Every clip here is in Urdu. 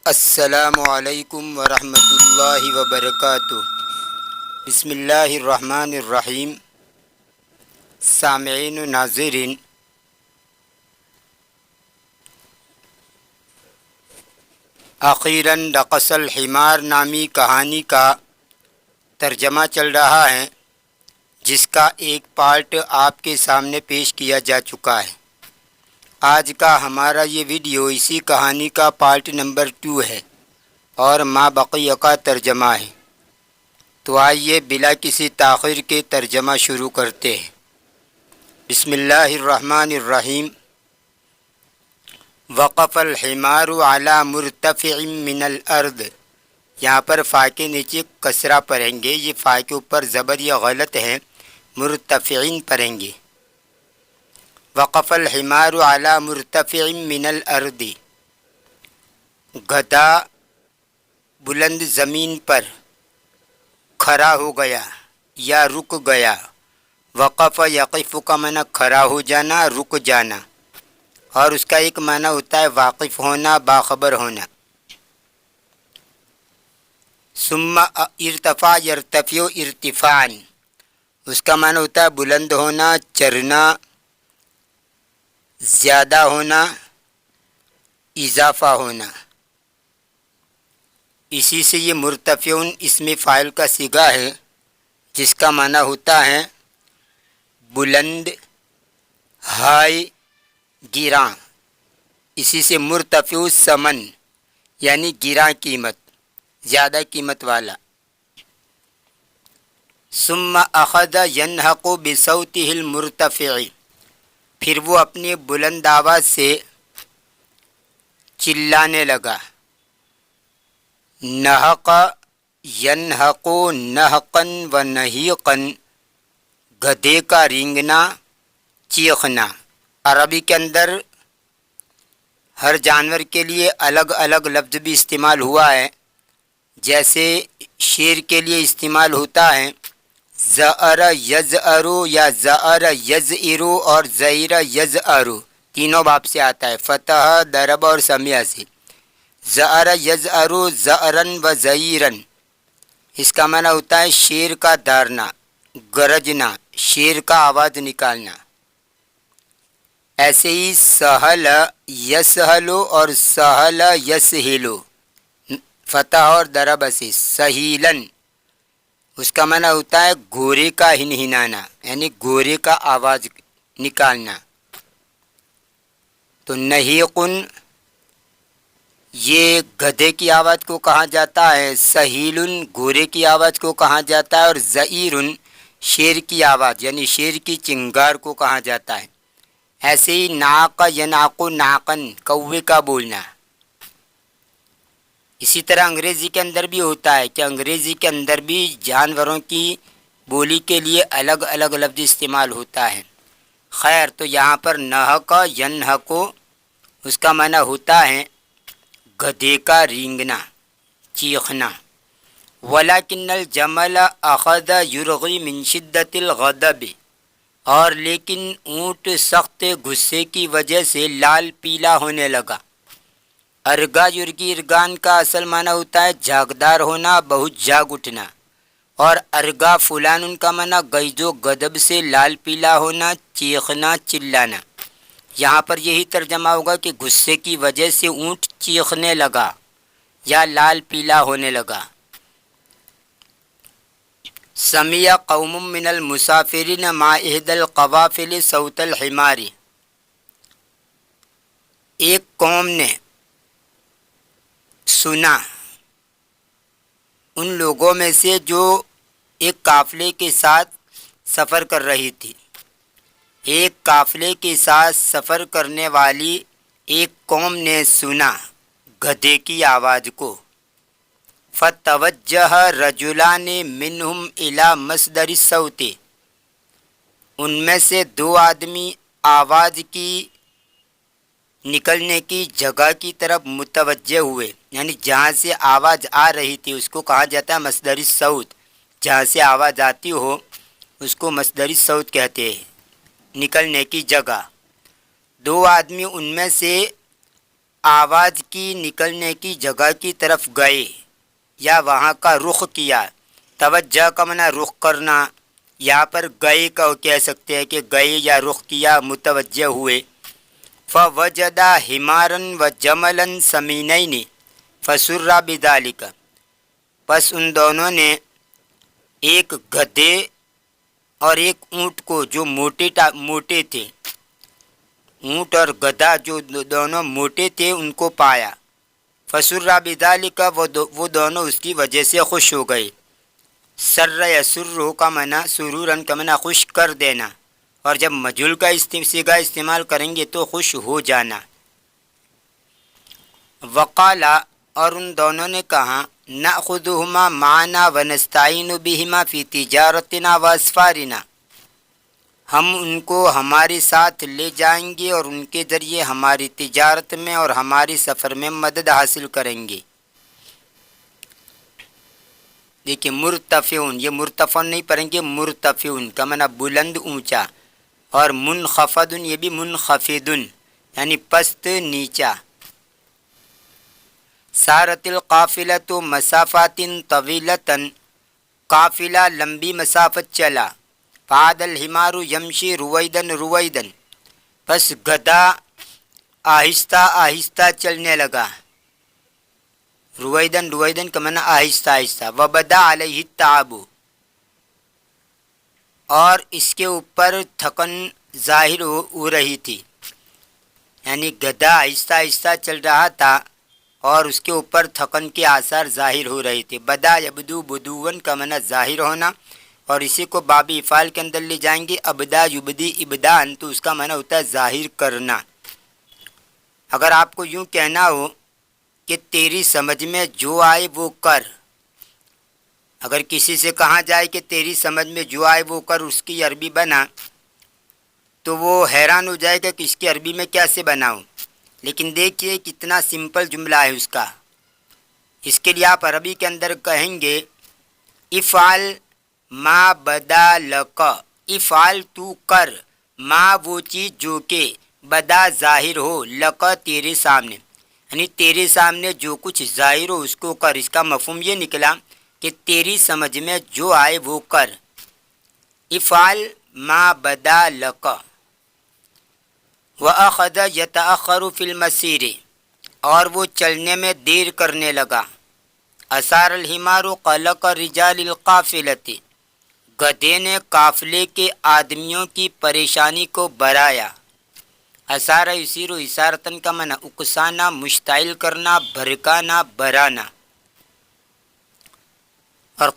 السلام علیکم ورحمۃ اللہ وبرکاتہ۔ بسم اللہ الرحمن الرحیم۔ سامعین و ناظرین، اخیراً رقص الحمار نامی کہانی کا ترجمہ چل رہا ہے، جس کا ایک پارٹ آپ کے سامنے پیش کیا جا چکا ہے۔ آج کا ہمارا یہ ویڈیو اسی کہانی کا پارٹ نمبر 2 ہے اور ما بقیہ کا ترجمہ ہے۔ تو آئیے بلا کسی تاخیر کے ترجمہ شروع کرتے ہیں۔ بسم اللہ الرحمن الرحیم۔ وقف الحمار علی مرتفع من الارض، یہاں پر فا کے نیچے کسرہ پڑھیں گے، یہ فا کے اوپر زبر یہ غلط ہے، مرتفعین پڑھیں گے۔ وقف الحمار علی مرتفع من الارض، گدھا بلند زمین پر کھڑا ہو گیا یا رک گیا۔ وقف یقف کا معنی کھڑا ہو جانا، رک جانا، اور اس کا ایک معنی ہوتا ہے واقف ہونا، باخبر ہونا۔ ثم ارتفع یرتفع ارتفاعا، اس کا معنی ہوتا ہے بلند ہونا، چڑھنا، زیادہ ہونا، اضافہ ہونا۔ اسی سے یہ مرتفعون اسم فاعل کا صیغہ ہے، جس کا معنی ہوتا ہے بلند، ہائی، گراں۔ اسی سے مرتفع الثمن یعنی گراں قیمت، زیادہ قیمت والا۔ ثم اخذ ينهق بصوته المرتفع، پھر وہ اپنی بلند آواز سے چلانے لگا۔ نہق ینہق نہقن و نہیقن، گدھے کا رینگنا، چیخنا۔ عربی کے اندر ہر جانور کے لیے الگ الگ لفظ بھی استعمال ہوا ہے، جیسے شیر کے لیے استعمال ہوتا ہے زأر یزأر یا زأر یزئر اور زئر یزأر، تینوں باب سے آتا ہے، فتح، ضرب اور سمیع سے۔ زأر یزأر زأرن و زئیرن، اس کا معنی ہوتا ہے شیر کا دارنا، گرجنا، شیر کا آواز نکالنا۔ ایسے ہی سہل یسہل اور سہل یسہل، فتح اور ضرب سے، سہیلن، اس کا معنی ہوتا ہے گھوڑے کا ہنہنانا، یعنی گھوڑے کا آواز نکالنا۔ تو نہیقن یہ گدھے کی آواز کو کہا جاتا ہے، سہیلن گھوڑے کی آواز کو کہا جاتا ہے، اور زئیرن شیر کی آواز یعنی شیر کی چنگار کو کہا جاتا ہے۔ ایسے ہی ناق یناق ناقن، کوے کا بولنا۔ اسی طرح انگریزی کے اندر بھی ہوتا ہے کہ انگریزی کے اندر بھی جانوروں کی بولی کے لیے الگ الگ لفظ استعمال ہوتا ہے۔ خیر، تو یہاں پر نہق ینہق، اس کا معنی ہوتا ہے گدھے کا رینگنا، چیخنا۔ وَلَكِنَّ الْجَمَلَ أَخَذَ يُرْغِي مِنْ شِدَّةِ الْغَضَبِ، اور لیکن اونٹ سخت غصے کی وجہ سے لال پیلا ہونے لگا۔ ارگا یرگی ارگان کا اصل معنی ہوتا ہے جاگدار ہونا، بہت جاگ اٹھنا، اور ارگا فلان ان کا معنی غیظ و غضب سے لال پیلا ہونا، چیخنا، چلانا۔ یہاں پر یہی ترجمہ ہوگا کہ غصے کی وجہ سے اونٹ چیخنے لگا یا لال پیلا ہونے لگا۔ سمع قوم من المسافرین مع احدى القوافل صوت الحمار، ایک قوم نے سنا ان لوگوں میں سے جو ایک قافلے کے ساتھ سفر کر رہی تھی، ایک قافلے کے ساتھ سفر کرنے والی ایک قوم نے سنا گدھے کی آواز کو۔ فَتَوَجَّهَ رَجُلَانِ مِنْهُمْ إِلَى مَصْدَرِ الصَّوْتِ، ان میں سے دو آدمی آواز کی نکلنے کی جگہ کی طرف متوجہ ہوئے، یعنی جہاں سے آواز آ رہی تھی اس کو کہا جاتا ہے مصدر الصوت، جہاں سے آواز آتی ہو اس کو مصدر الصوت کہتے ہیں، نکلنے کی جگہ۔ دو آدمی ان میں سے آواز کی نکلنے کی جگہ کی طرف گئے یا وہاں کا رخ کیا. توجہ کا معنی رخ کرنا. یہاں پر گئے کا کہہ سکتے ہیں کہ گئے یا رخ کیا، متوجہ ہوئے. فوجدا حمارا وجملا سمینین فسر بذلک، پس ان دونوں نے ایک گدھے اور ایک اونٹ کو جو موٹے تھے، اونٹ اور گدھا جو دونوں موٹے تھے، ان کو پایا. فسر بذلک، وہ دونوں اس کی وجہ سے خوش ہو گئے. سر یسر کا معنی سرورن کا معنی خوش کر دینا، اور جب مجهول کا صیغہ استعمال کریں گے تو خوش ہو جانا. وقالا، اور ان دونوں نے کہا، ناخذهما معنا ونستعين بهما في تجارتنا واسفارنا، ہم ان کو ہمارے ساتھ لے جائیں گے اور ان کے ذریعے ہماری تجارت میں اور ہماری سفر میں مدد حاصل کریں گے. دیکھیں مرتفعون، یہ مرتفعون نہیں پڑھیں گے، مرتفعون کا معنی بلند اونچا، اور منخفضن یہ بھی منخفضن یعنی پست نیچا. سارت القافلۃ مسافات طویلۃ، قافلہ لمبی مسافت چلا. فعاد الحمار یمشی رویدن رویدن، پس گدھا آہستہ آہستہ چلنے لگا. رویدن رویدن کا معنی آہستہ آہستہ. وبدا علیہ التعب، اور اس کے اوپر تھکن ظاہر ہو رہی تھی، یعنی گدھا آہستہ آہستہ چل رہا تھا اور اس کے اوپر تھکن کے آثار ظاہر ہو رہے تھے. بدا یبدو بدون کا معنی ظاہر ہونا، اور اسی کو باب افعال کے اندر لے جائیں گے. ابدا یبدی ابدان، تو اس کا معنی ہوتا ہے ظاہر کرنا. اگر آپ کو یوں کہنا ہو کہ تیری سمجھ میں جو آئے وہ کر، اگر کسی سے کہا جائے کہ تیری سمجھ میں جو آئے وہ کر، اس کی عربی بنا، تو وہ حیران ہو جائے گا کہ اس کی عربی میں کیسے بناؤں. لیکن دیکھیے کتنا سمپل جملہ ہے اس کا. اس کے لیے آپ عربی کے اندر کہیں گے افعل ما بدا لک، افعل تو کر، ما وہ چیز جو کہ بدا ظاہر ہو، لک تیرے سامنے، یعنی تیرے سامنے جو کچھ ظاہر ہو اس کو کر. اس کا مفہوم یہ نکلا کہ تیری سمجھ میں جو آئے وہ کر. افعل ما بدا لک. وَأَخَذَ يَتَأَخَّرُ فِي الْمَسِيرِ، اور وہ چلنے میں دیر کرنے لگا. أَثَارَ الْحِمَارُ قَلَقَ رِجَالِ الْقَافِلَةِ، گدھے نے قافلے کے آدمیوں کی پریشانی کو بڑھایا. اثار یسیر اشارتن کا معنی اکسانا، مشتعل کرنا، بھڑکانا، بڑھانا. اور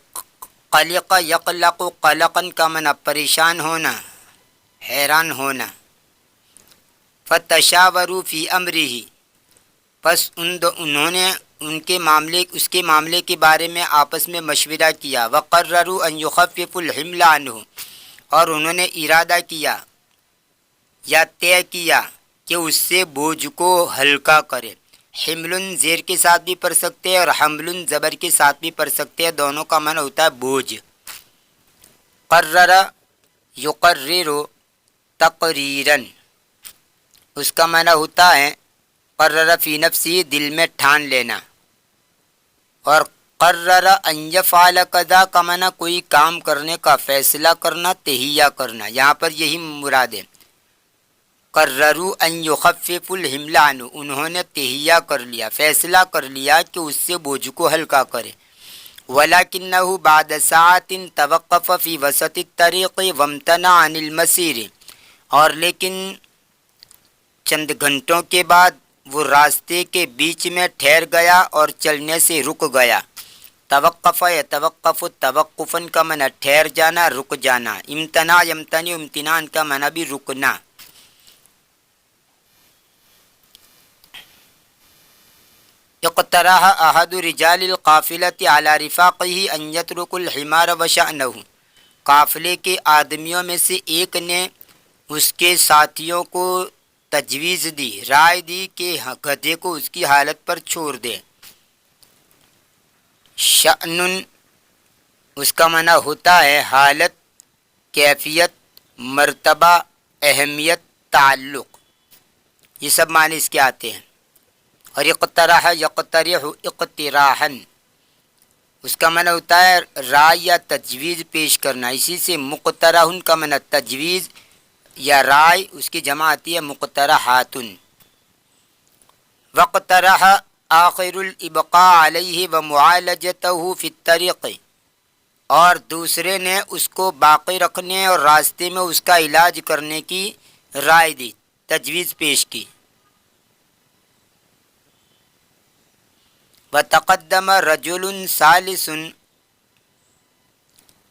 قلق یقلق قلقن کا معنی پریشان ہونا، حیران ہونا. فتشاوروا فی امرہ، پس انہوں نے اس کے معاملے کے بارے میں آپس میں مشورہ کیا. وقرروا ان یخففوا الحمل عنہ، اور انہوں نے ارادہ کیا یا طے کیا کہ اس سے بوجھ کو ہلکا کرے. حمل زیر کے ساتھ بھی پڑھ سکتے ہیں اور حمل زبر کے ساتھ بھی پڑھ سکتے ہیں، دونوں کا معنی ہوتا ہے بوجھ. قرر یقرر تقریرن، اس کا معنی ہوتا ہے قرر فی نفسی، دل میں ٹھان لینا. اور قرر ان یفعل کذا کا معنی کوئی کام کرنے کا فیصلہ کرنا، تہیہ کرنا. یہاں پر یہی مراد ہے. قرروا ان یخففوا الحمل عنہ، انہوں نے تہیہ کر لیا، فیصلہ کر لیا کہ اس سے بوجھ کو ہلکا کرے. ولکنہ بعد ساعت توقف فی وسط الطریق وامتنع عن المسیر، اور لیکن چند گھنٹوں کے بعد وہ راستے کے بیچ میں ٹھہر گیا اور چلنے سے رک گیا. توقف یتوقف توقفا کا معنی ٹھہر جانا، رک جانا. امتناع یمتنع امتناع کا معنی بھی رکنا. اقترح احد رجال القافلۃ علی رفاقہ ان یترکوا الحمار وشأنہ، قافلے کے آدمیوں میں سے ایک نے اس کے ساتھیوں کو تجویز دی، رائے دی کہ گدھے کو اس کی حالت پر چھوڑ دے. شأن اس کا معنی ہوتا ہے حالت، کیفیت، مرتبہ، اہمیت، تعلق، یہ سب معنی اس کے آتے ہیں. اور اقترح یقترح اقتراحا اس کا معنی ہوتا ہے رائے یا تجویز پیش کرنا، اسی سے مقترح کا معنی تجویز یا رائے، اس کی جمع آتی ہے مقترحات۔ وقترح آخر الابقاء علیہ ومعالجتہ فی الطریق، اور دوسرے نے اس کو باقی رکھنے اور راستے میں اس کا علاج کرنے کی رائے دی، تجویز پیش کی۔ وتقدم رجل ثالث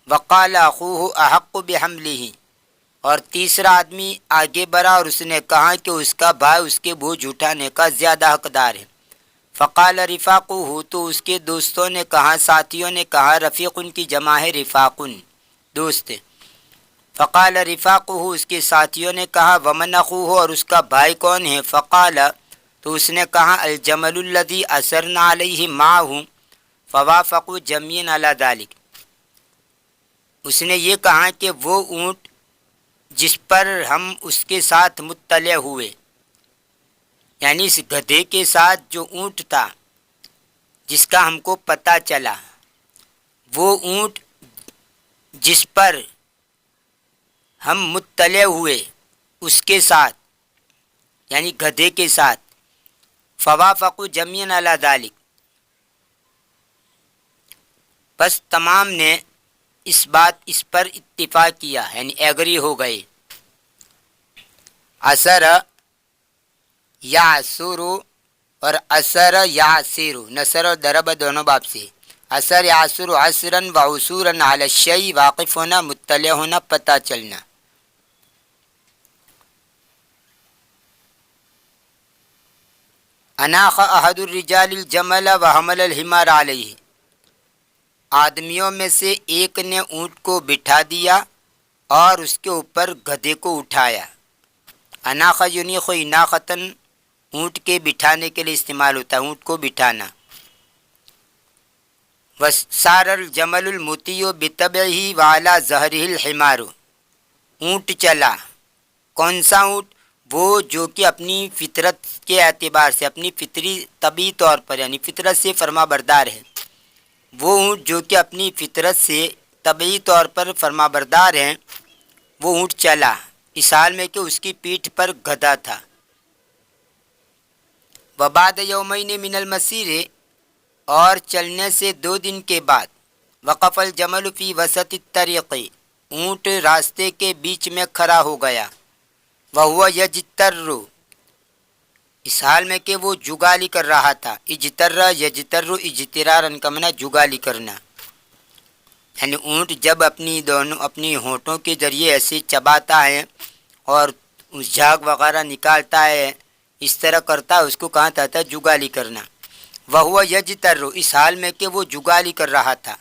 وقال اخوہ احق بحملہ، اور تیسرا آدمی آگے بڑھا اور اس نے کہا کہ اس کا بھائی اس کے بوجھ اٹھانے کا زیادہ حقدار ہے۔ فقال رفاقہ، تو اس کے دوستوں نے کہا، ساتھیوں نے کہا، رفیق ان کی جمع ہے رفاقن، دوست۔ فقال رفاقہ، اس کے ساتھیوں نے کہا، ومن اخوہ، اور اس کا بھائی کون ہے؟ فقال، تو اس نے کہا، الجمل الذی اثرنا علیہ معہ فوافقوا جميعا علی ذلک، اس نے یہ کہا کہ وہ اونٹ جس پر ہم اس کے ساتھ مطلع ہوئے، یعنی اس گدھے کے ساتھ جو اونٹ تھا جس کا ہم کو پتہ چلا، وہ اونٹ جس پر ہم مطلع ہوئے اس کے ساتھ یعنی گدھے کے ساتھ، فوافقوا جميعا علی ذلک، بس تمام نے اس پر اتفاق کیا، یعنی ایگری ہو گئے۔ اثر یعثر اور اثر یعثر، نثر اور ضرب دونوں باب سے۔ اثر یعثر عثرا وعثورا علی الشیء، واقف ہونا، مطلع ہونا، پتہ چلنا۔ اناخ احد الرجال الجمل وحمل الحمار علیہ، آدمیوں میں سے ایک نے اونٹ کو بٹھا دیا اور اس کے اوپر گدھے کو اٹھایا۔ اناخ ینیخ اناختن، اونٹ کے بٹھانے کے لیے استعمال ہوتا ہے، اونٹ کو بٹھانا۔ وسار الجمل المطیع بطبعہ وعلی ظہرہ الحمار، اونٹ چلا، کون سا اونٹ؟ وہ جو کہ اپنی فطرت کے اعتبار سے، اپنی فطری طبعی طور پر یعنی فطرت سے فرما بردار ہے، وہ اونٹ جو کہ اپنی فطرت سے طبعی طور پر فرما بردار ہیں، وہ اونٹ چلا، اس حال میں کہ اس کی پیٹھ پر گدھا تھا۔ وبعد یومین من المسیر، اور چلنے سے 2 دن کے بعد، وقف الجمل فی وسط الطریق، اونٹ راستے کے بیچ میں کھڑا ہو گیا۔ وہو یجتر، اس حال میں کہ وہ جگالی کر رہا تھا۔ اجتر یجتر اجترارن کا معنی جگالی کرنا، یعنی اونٹ جب اپنی ہونٹوں کے ذریعے ایسے چباتا ہے اور جھاگ وغیرہ نکالتا ہے، اس طرح کرتا ہے، اس کو کہا جاتا ہے جگالی کرنا۔ وہو یجتر، اس حال میں کہ وہ جگالی کر رہا تھا۔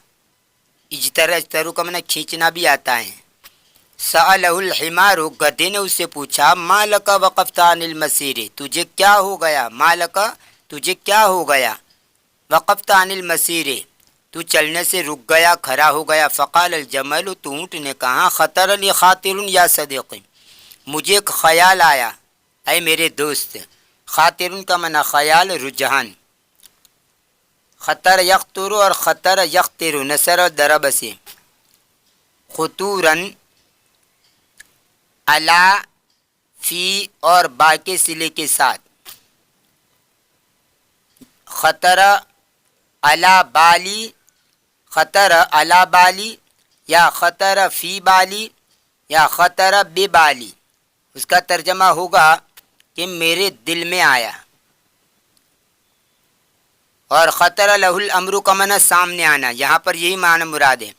اجتر کا معنی کھینچنا بھی آتا ہے۔ سألہ الحمار، گدھے نے اس سے پوچھا، ما لک وقفت عن المسیر، تجھے کیا ہو گیا؟ ما لک، تجھے کیا ہو گیا؟ وقفت عن المسیر، تو چلنے سے رک گیا، کھڑا ہو گیا۔ فقال الجمل، تو اونٹ نے کہا، خطر لی خاطر یا صدیقی، مجھے ایک خیال آیا اے میرے دوست۔ خاطر کا معنی خیال، رجحان۔ خطر یخطر اور خطر یخطر، نثر اور ضرب سے۔ خطوراً علا، فی اور با کے صلے کے ساتھ۔ خطر علا بالی، خطر علا بالی، یا خطر فی بالی، یا خطر بے بالی، اس کا ترجمہ ہوگا کہ میرے دل میں آیا۔ اور خطر لہ الامر کا معنی سامنے آنا، یہاں پر یہی معنی مراد ہے۔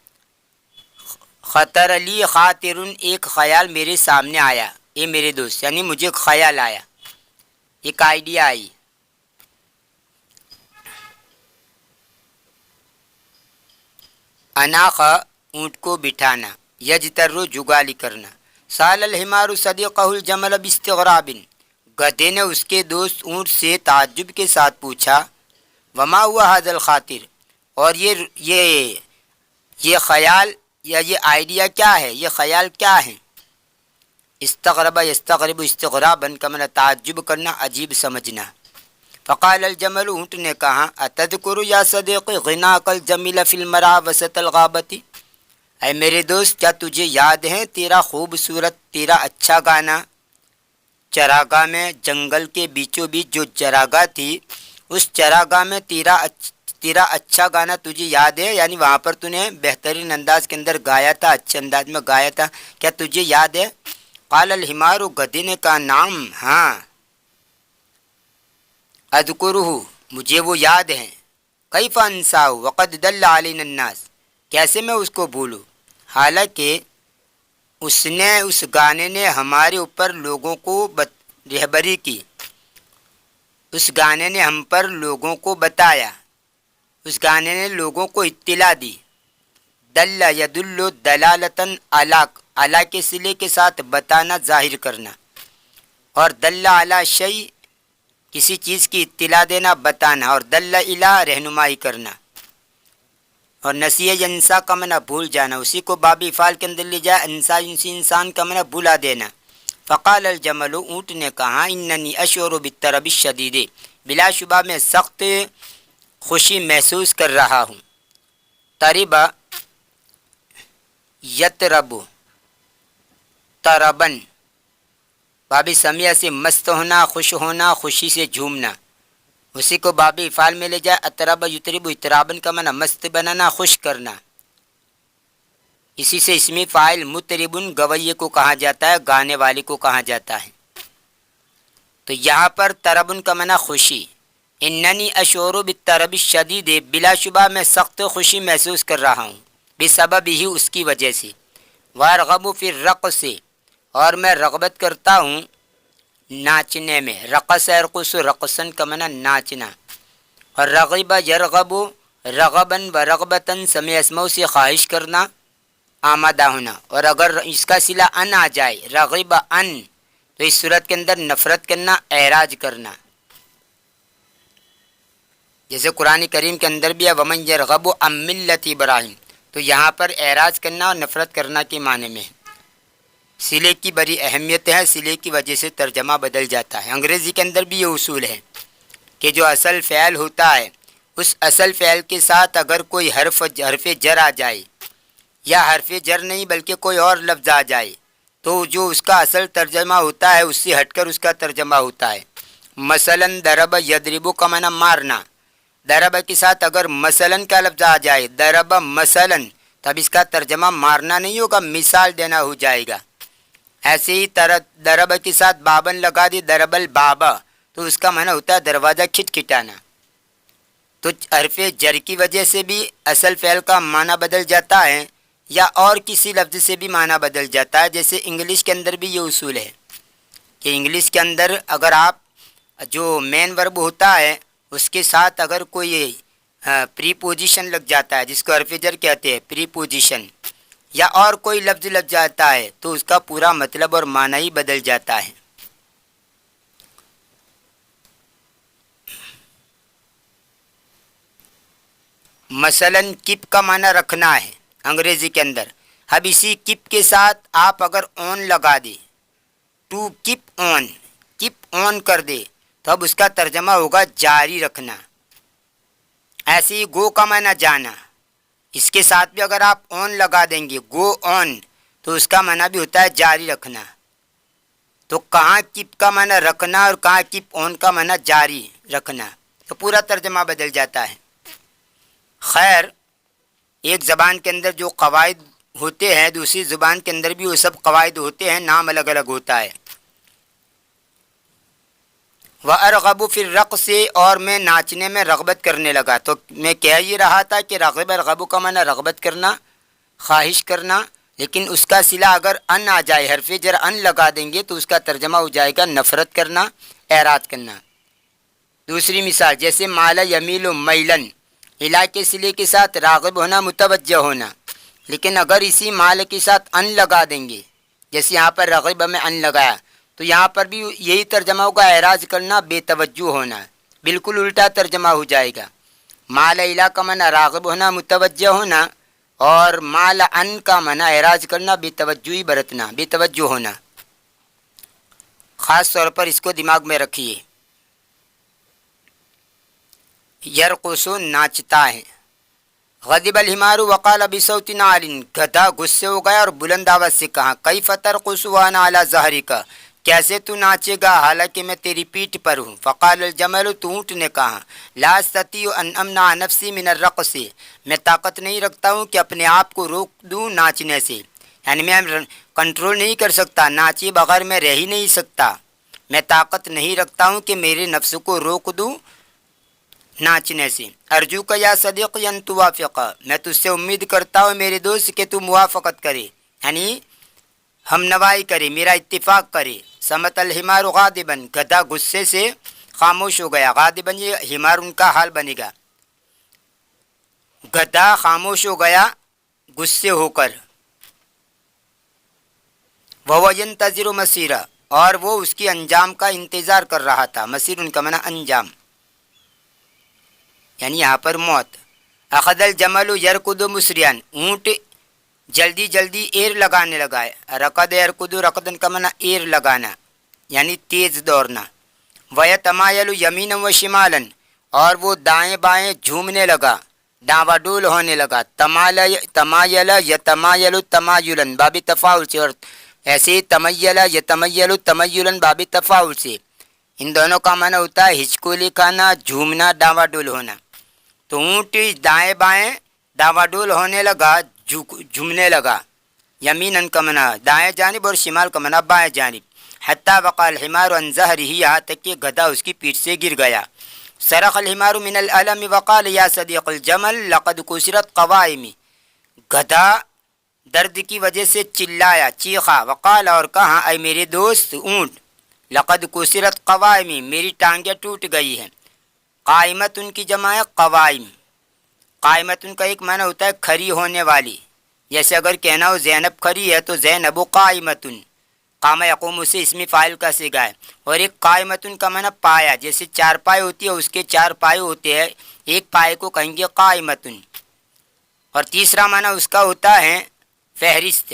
خطر لی خاطر، ایک خیال میرے سامنے آیا اے میرے دوست، یعنی مجھے ایک خیال آیا، ایک آئیڈیا آئی۔ اناخ، اونٹ کو بٹھانا، یجتر، جگالی کرنا۔ سال الحمار صدیقہ الجمل باستغراب، گدھے نے اس کے دوست اونٹ سے تعجب کے ساتھ پوچھا، وما ہوا ھذا الخاطر، اور یہ خیال یا یہ آئیڈیا کیا ہے، یہ خیال کیا ہے؟ استغرب یستغرب استغرابا کا معنی تعجب کرنا، عجیب سمجھنا۔ فقال الجمل، اونٹ نے کہا، اتذکر یا صدیقی غناک الجمیل فی المرعی وسط الغابتی، اے میرے دوست کیا تجھے یاد ہے تیرا خوبصورت، تیرا اچھا گانا چراگاہ میں، جنگل کے بیچوں بیچ جو چراگاہ تھی اس چراگاہ میں تیرا اچھا گانا تجھے یاد ہے، یعنی وہاں پر تو نے بہترین انداز کے اندر گایا تھا، اچھے انداز میں گایا تھا، کیا تجھے یاد ہے؟ قال الحمار، گدھے نے کہا، نعم، ہاں، اذکرہ، مجھے وہ یاد ہے، کیف انساہ وقد دل علینا الناس، کیسے میں اس کو بھولوں، حالانکہ اس گانے نے ہمارے اوپر لوگوں کو رہبری کی، اس گانے نے ہم پر لوگوں کو بتایا، اس گانے نے لوگوں کو اطلاع دی۔ دل یدل دلالتاً علی کے صلے کے ساتھ بتانا، ظاہر کرنا، اور دل علی شیء کسی چیز کی اطلاع دینا، بتانا، اور دل الی رہنمائی کرنا، اور نسیہ ینسا کا معنی بھول جانا، اسی کو باب افعال کے اندر لے جائے، انسا انسان کا معنی بھلا دینا۔ فقال الجمل، اونٹ نے کہا، اننی اشعر بالطرب الشدید، بلا شبہ میں سخت خوشی محسوس کر رہا ہوں۔ طرب یطرب طربن، باب سمیع سے مست ہونا، خوش ہونا، خوشی سے جھومنا، اسی کو باب افعال میں لے جائے، اطرب یطرب اطرابن کا معنی مست بنانا، خوش کرنا، اسی سے اسمی فاعل مطربن گویے کو کہا جاتا ہے، گانے والے کو کہا جاتا ہے۔ تو یہاں پر طربن کا معنی خوشی، اننی اشعر بالطرب الشدید، بلا شبہ میں سخت خوشی محسوس کر رہا ہوں، بسبب ہی اس کی وجہ سے، وارغب فی الرقص، اور میں رغبت کرتا ہوں ناچنے میں، رقص یرقص رقصن کا معنی ناچنا، اور رغب یرغب رغبن و رغبتاً سمیع اسماء سے خواہش کرنا، آمادہ ہونا، اور اگر اس کا صلہ ان آ جائے، رغب ان، تو اس صورت کے اندر نفرت کرنا، اعراض کرنا، جیسے قرآن کریم کے اندر بھی ہے ومن یرغب عن ملت ابراہیم، تو یہاں پر اعراض کرنا اور نفرت کرنا کے معنی میں صلے کی بڑی اہمیت ہے، صلے کی وجہ سے ترجمہ بدل جاتا ہے۔ انگریزی کے اندر بھی یہ اصول ہے کہ جو اصل فعل ہوتا ہے اس اصل فعل کے ساتھ اگر کوئی حرف جر آ جائے، یا حرف جر نہیں بلکہ کوئی اور لفظ آ جائے، تو جو اس کا اصل ترجمہ ہوتا ہے اس سے ہٹ کر اس کا ترجمہ ہوتا ہے۔ مثلاً ضرب یضرب کا معنی مارنا، ضرب کے ساتھ اگر مثلاً کا لفظ آ جائے، ضرب مثلاً، تب اس کا ترجمہ مارنا نہیں ہوگا، مثال دینا ہو جائے گا۔ ایسے ہی ضرب کے ساتھ بابن لگا دی، ضرب البابا، تو اس کا معنی ہوتا ہے دروازہ کھٹکھٹانا۔ تو حرف جر کی وجہ سے بھی اصل فعل کا معنی بدل جاتا ہے، یا اور کسی لفظ سے بھی معنی بدل جاتا ہے، جیسے انگلش کے اندر بھی یہ اصول ہے کہ انگلش کے اندر اگر آپ جو مین ورب ہوتا ہے اس کے ساتھ اگر کوئی پری پوزیشن لگ جاتا ہے، جس کو حرف جر کہتے ہیں، پری پوزیشن، یا اور کوئی لفظ لگ جاتا ہے، تو اس کا پورا مطلب اور معنی ہی بدل جاتا ہے۔ مثلاً کپ کا معنی رکھنا ہے انگریزی کے اندر، اب اسی کپ کے ساتھ آپ اگر اون لگا دے، ٹو کپ آن کر دے، تو اب اس کا ترجمہ ہوگا جاری رکھنا۔ ایسے ہی گو کا معنی جانا، اس کے ساتھ بھی اگر آپ آن لگا دیں گے، گو آن، تو اس کا معنی بھی ہوتا ہے جاری رکھنا۔ تو کہاں کپ کا معنی رکھنا اور کہاں کپ آن کا معنی جاری رکھنا، تو پورا ترجمہ بدل جاتا ہے۔ خیر، ایک زبان کے اندر جو قواعد ہوتے ہیں دوسری زبان کے اندر بھی وہ سب قواعد ہوتے ہیں، نام الگ الگ ہوتا ہے۔ وَأَرْغَبُ فِي الرَّقْصِ، اور میں ناچنے میں رغبت کرنے لگا، تو میں کہہ یہ رہا تھا کہ رغب کا معنی رغبت کرنا، خواہش کرنا، لیکن اس کا صلہ اگر ان آ جائے، حرف جر ان لگا دیں گے تو اس کا ترجمہ ہو جائے گا نفرت کرنا، اعراض کرنا۔ دوسری مثال جیسے مالا یمیل میلن، الا کے صلے کے ساتھ راغب ہونا، متوجہ ہونا، لیکن اگر اسی مال کے ساتھ ان لگا دیں گے، جیسے یہاں پر رغب میں ان لگایا، تو یہاں پر بھی یہی ترجمہ ہوگا اعراض کرنا، بے توجہ ہونا، بالکل الٹا ترجمہ ہو جائے گا۔ مال الا کا معنی راغب ہونا، متوجہ ہونا، اور مال ان کا معنی اعراض کرنا، بے توجہی برتنا، بے توجہ ہونا۔ خاص طور پر اس کو دماغ میں رکھیے۔ یرقصو ناچتا ہے. غضب الحمار وقال بصوت عال، گدھا غصے ہو گیا اور بلند آواز سے کہا کیف ترقص وانا علی ظہرک، کیسے تو ناچے گا حالانکہ میں تیری پیٹھ پر ہوں. فقال الجمل، تو اونٹ نے کہا لا استطیع ان امنع نفسی من الرقص، میں طاقت نہیں رکھتا ہوں کہ اپنے آپ کو روک دوں ناچنے سے، یعنی میں کنٹرول نہیں کر سکتا، ناچے بغیر میں رہ ہی نہیں سکتا، میں طاقت نہیں رکھتا ہوں کہ میرے نفس کو روک دوں ناچنے سے. ارجو کا یا صدیق ان توافق، میں تجھ سے امید کرتا ہوں میرے دوست کہ تو موافقت کرے، یعنی ہم نوائی کرے، میرا اتفاق کرے. سمت الحمار غاضبا، گدھا غصے سے خاموش ہو گیا. غاضبا یہ حمار ان کا حال بنے گا، گدھا خاموش ہو گیا غصے ہو کر. وہ ينتظر مسیرہ، اور وہ اس کی انجام کا انتظار کر رہا تھا. مسیر ان کا معنی انجام، یعنی یہاں پر موت. اخذ الجمل یرکض مسرعا، اونٹ جلدی جلدی ایر لگانے لگا ہے. رکض یرکض، رکضن کا معنی ایر لگانا یعنی تیز دوڑنا. ویتمایل یمینا و شمالا، اور وہ دائیں بائیں جھومنے لگا، ڈاوا ڈول ہونے لگا. تمایل یتمایل تمایلا باب تفاعل سے، اور ایسے ہی تمیل یتمیل تمیلا باب تفاعل سے. ان دونوں کا معنی ہوتا ہے ہچکولی کھانا، جھومنا، ڈاوا ڈول ہونا. تو اونٹ دائیں بائیں ڈاوا ڈول ہونے لگا، جھومنے لگا. یمیناً کا معنی دائیں جانب اور شمال کا معنی بائیں جانب. حتیٰ وقع الحمار عن ظہرہ، یہاں تک کہ گدھا اس کی پیٹھ سے گر گیا. صرخ الحمار من الالم وقال یا صدیق الجمل لقد کسرت قوائمی، گدھا درد کی وجہ سے چلایا، چیخا. وقال، اور کہا اے میرے دوست اونٹ، لقد کسرت قوائمی، میری ٹانگیں ٹوٹ گئی ہیں. قائمت ان کی جمع ہے قوائم. قائمت ان کا ایک معنی ہوتا ہے کھڑی ہونے والی، جیسے اگر کہنا ہو زینب کھڑی ہے تو زینب قائمت. قام یقوم سے اسم فاعل کا صیغہ ہے. اور ایک قائمت کا معنی پایا، جیسے چار پائے ہوتی ہے اس کے چار پائے ہوتے ہیں، ایک پائے کو کہیں گے قائمت. اور تیسرا معنی اس کا ہوتا ہے فہرست،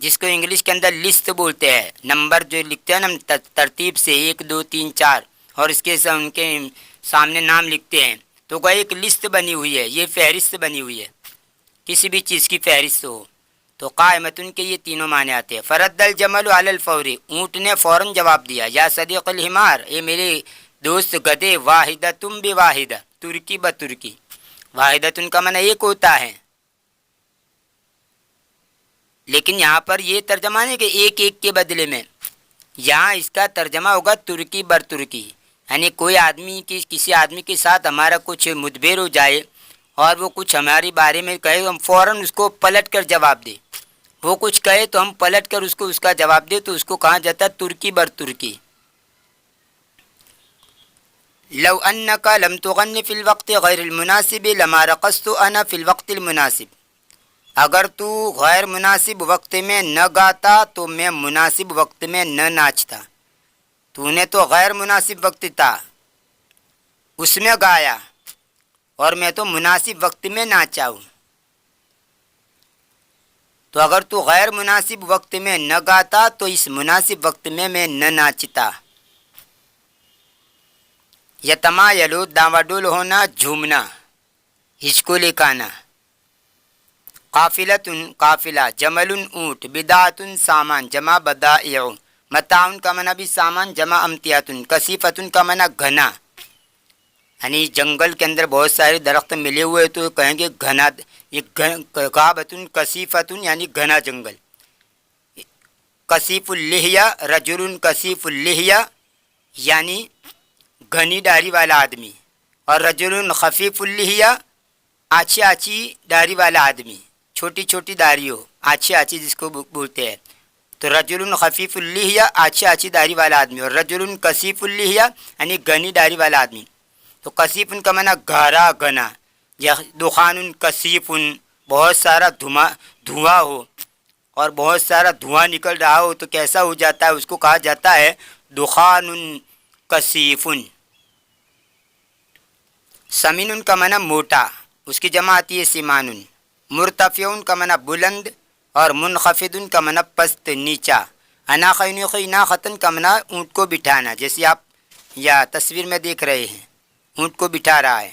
جس کو انگلش کے اندر لسٹ بولتے ہیں. نمبر جو لکھتے ہیں نا ترتیب سے 1 2 3 4، اور اس کے ان کے سامنے نام لکھتے ہیں، تو کوئی ایک لسٹ بنی ہوئی ہے، یہ فہرست بنی ہوئی ہے، کسی بھی چیز کی فہرست ہو. تو قائمتن کے یہ تینوں معنی آتے ہیں. فرد الجمل علی الفور، اونٹ نے فوراً جواب دیا یا صدیق الحمار، اے میرے دوست گدھے، واحدتم بواحدہ، ترکی بترکی. واحدتن کا معنی ایک ہوتا ہے، لیکن یہاں پر یہ ترجمہ نہیں کہ ایک ایک کے بدلے میں، یہاں اس کا ترجمہ ہوگا ترکی بر ترکی. یعنی کوئی آدمی کسی آدمی کے ساتھ ہمارا کچھ مدبر ہو جائے اور وہ کچھ ہمارے بارے میں کہے، ہم فوراً اس کو پلٹ کر جواب دیں. وہ کچھ کہے تو ہم پلٹ کر اس کو اس کا جواب دیں، تو اس کو کہا جاتا ہے ترکی بر ترکی. لو انک لم تغن فی الوقت غیر المناسب لما رقصت انا فی الوقت المناسب، اگر تو غیر مناسب وقت میں نہ گاتا تو میں مناسب وقت میں نہ ناچتا. تو نے تو غیر مناسب وقت تھا اس میں گایا، اور میں تو مناسب وقت میں ناچا ہوں. تو اگر تو غیر مناسب وقت میں نہ گاتا تو اس مناسب وقت میں نہ ناچتا. یتمایلو داوا ڈول ہونا، جھومنا، ہچکولی کھانا. قافلتن قافلہ، جمل اونٹ، بدعتن سامان جمع بدائع، متاعن کا منع بھی سامان جمع امتیاتن. کثیفتن کا منع گھنا، یعنی جنگل کے اندر بہت سارے درخت ملے ہوئے تو کہیں گے گھنا. یہ غابتن کثیفتن یعنی گھنا جنگل. کثیف اللحیہ رجل کثیف اللحیہ یعنی گھنی داڑھی والا آدمی، اور رجل خفیف اللحیہ آچھی آچھی داڑھی والا آدمی، چھوٹی چھوٹی داڑھی ہو، آچھی آچھی جس کو بولتے ہیں. تو رجل خفیف اللحیہ آچھی آچھی داڑھی والا آدمی، اور رجل کثیف اللحیہ یعنی گھنی داڑھی والا آدمی. تو کثیف ان کا معنی گہرا گھنا. دخان کثیف، بہت سارا دھواں ہو اور بہت سارا دھواں نکل رہا ہو تو کیسا ہو جاتا ہے، اس کو کہا جاتا ہے دخان کثیف. سمین کا معنی موٹا، اس کی جمع آتی ہے سیمان. مرتفع کا معنی بلند، اور منخفض کا معنی پست نیچا. اناخن کا معنی اونٹ کو بٹھانا، جیسے آپ یا تصویر میں دیکھ رہے ہیں اونٹ کو بٹھا رہا ہے.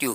2।